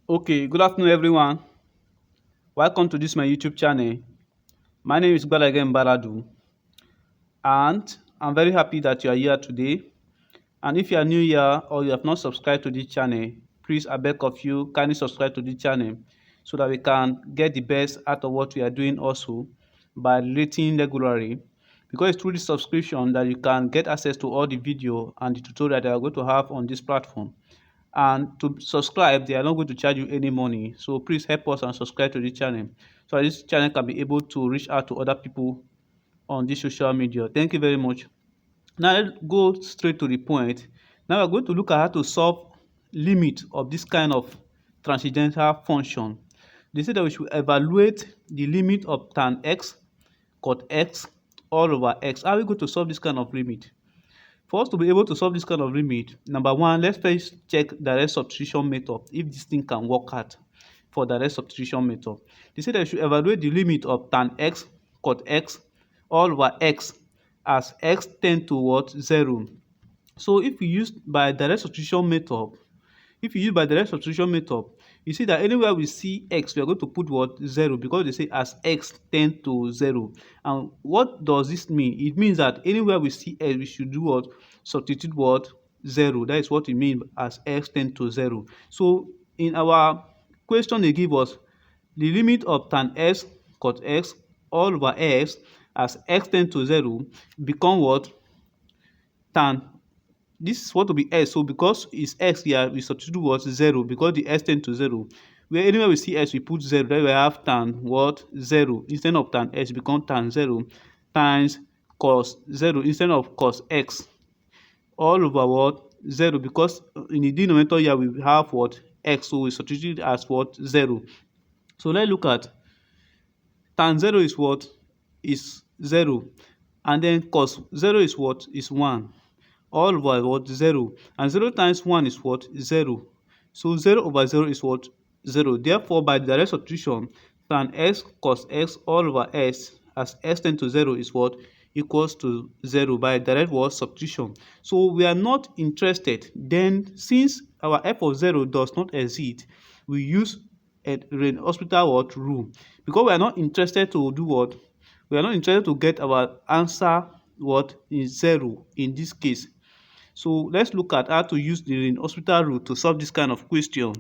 Okay, good afternoon, everyone. Welcome to this my YouTube channel. My name is Gbadagem Baradu, and I'm very happy that you are here today. And if you are new here or you have not subscribed to this channel, please I beg of you kindly subscribe to this channel so that we can get the best out of what we are doing also by rating regularly. Because it's through this subscription that you can get access to all the video and the tutorial that I'm going to have on this platform. And to subscribe, they are not going to charge you any money. So please help us and subscribe to this channel so that this channel can be able to reach out to other people on this social media. Thank you very much. Now let's go straight to the point. Now we're going to look at how to solve limit of this kind of transcendental function. They say that we should evaluate the limit of tan x cot x all over x. How are we going to solve this kind of limit? For us to be able to solve this kind of limit, number one, let's first check direct substitution method if this thing can work out for direct substitution method. They say that you should evaluate the limit of tan x cot x all over x as x tend to what? 0. So if we use by direct substitution method, you see that anywhere we see x, we are going to put what? 0, because they say as x tend to 0. And what does this mean? It means that anywhere we see x, we should do what? Substitute what? 0. That is what it means as x tend to 0. So in our question, they give us the limit of tan x cot x all over x as x tend to 0 become what? Tan, this is what will be x. So because it's x here, we substitute what? 0, because the x tend to 0. Where anywhere we see x, we put 0. Then we have tan what? 0. Instead of tan x, become tan 0 times cos 0 instead of cos x all over what? 0, because in the denominator here we have what? X. So we substitute it as what? 0. So let's look at tan 0 is what? Is 0. And then cos 0 is what? Is 1. All over what? 0. And 0 times 1 is what? 0. So 0 over 0 is what? 0. Therefore, by direct substitution, tan x cos x all over x as x tend to 0 is what? Equals to 0 by direct what? Substitution. So we are not interested. Then since our f of 0 does not exist, we use a hospital what? Rule. Because we are not interested to do what? We are not interested to get our answer what? Is 0 in this case. So let's look at how to use the hospital rule to solve this kind of question.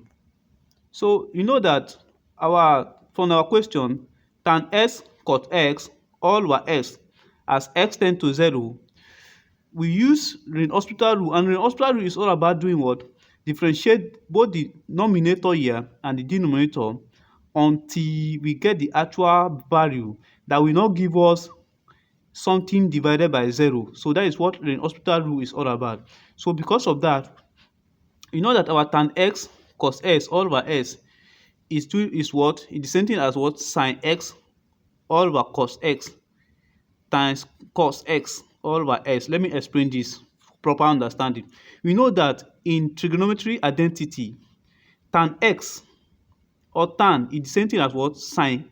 So you know that from our question, tan x cot x all over x as x tend to 0, we use hospital rule, and hospital rule is all about doing what? Differentiate both the numerator here and the denominator until we get the actual value that will not give us something divided by 0. So that is what the hospital rule is all about. So because of that, you know that our tan x cos x all over x is what? It's the same thing as what? Sin x all over cos x times cos x all over x. Let me explain this for proper understanding. We know that in trigonometry identity, tan x or tan is the same thing as what? Sin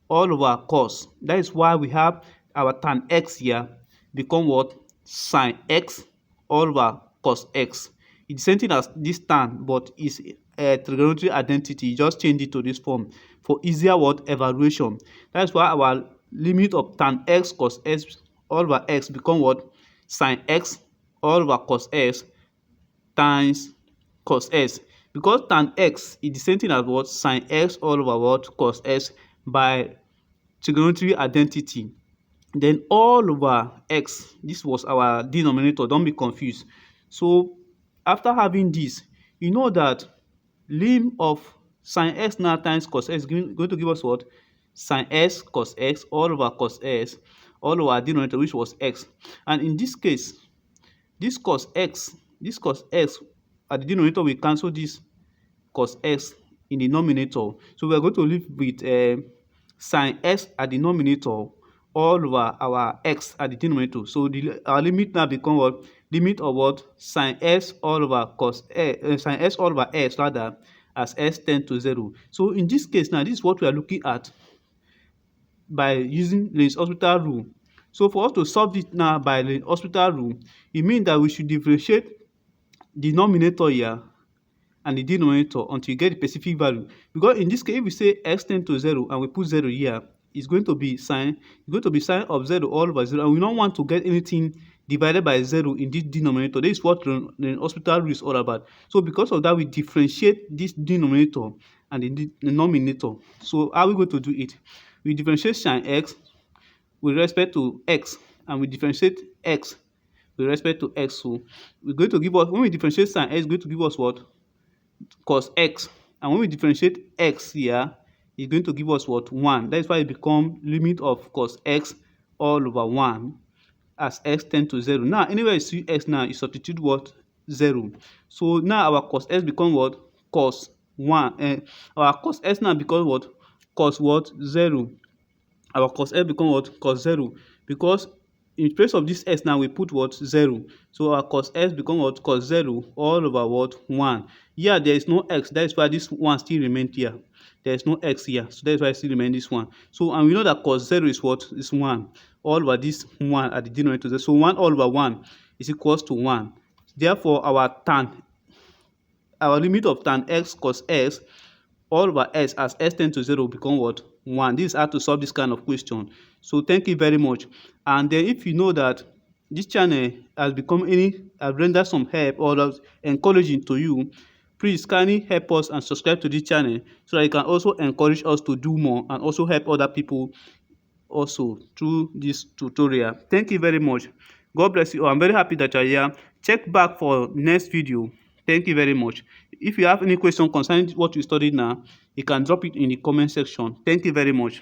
all over cos. That is why we have our tan x here become what? Sin x all over cos x. It's the same thing as this tan, but it's a trigonometry identity. You just change it to this form for easier what? Evaluation. That's why our limit of tan x cos x all over x become what? Sin x all over cos x times cos x, because tan x is the same thing as what? Sin x all over what? Cos x by trigonometry identity. Then all over x, this was our denominator, don't be confused. So after having this, you know that lim of sin x now times cos x is going to give us what? Sin x cos x all over cos x all over denominator, which was x. And in this case, this cos x at the denominator, we cancel this cos x in the numerator. So we are going to live with sin x at the numerator all over our x at the denominator. So our limit now become what? Limit of what? Sin x all over cos x, sin x all over x rather, as x tend to 0. So in this case now, this is what we are looking at by using Lenz's hospital rule. So for us to solve it now by Lenz's hospital rule, it means that we should differentiate the numerator here and the denominator until you get the specific value. Because in this case, if we say x tends to 0 and we put 0 here, it's going to be sine of 0 all over 0, and we don't want to get anything divided by 0 in this denominator. This is what the hospital rule is all about. So because of that, we differentiate this denominator and the denominator. So how are we going to do it? We differentiate sine x with respect to x, and we differentiate x with respect to x. So we're going to give us, when we differentiate sine x, it's going to give us what? Cos x. And when we differentiate x here, it's going to give us what? 1. That's why it becomes limit of cos x all over 1 as x tends to 0. Now, anywhere you see x now, you substitute what? 0. So now our cos x become what? Cos 1. Our cos x now becomes what? Cos what? 0. Our cos x become what? Cos 0. Because in place of this x now, we put what? 0. So our cos x become what? Cos 0 all over what? 1. Here, there is no x. That is why this 1 still remains here. There is no x here. So that is why it still remains this 1. So, and we know that cos 0 is what? Is 1. All over this 1 at the denominator. So 1 all over 1 is equals to 1. Therefore, our limit of tan x cos x all over s as s tends to 0 become what? 1. This is how to solve this kind of question. So thank you very much. And then if you know that this channel has rendered some help or encouraging to you, please kindly help us and subscribe to this channel so that you can also encourage us to do more and also help other people also through this tutorial. Thank you very much. God bless you. I'm very happy that you're here. Check back for next video. Thank you very much. If you have any question concerning what you studied now, you can drop it in the comment section. Thank you very much.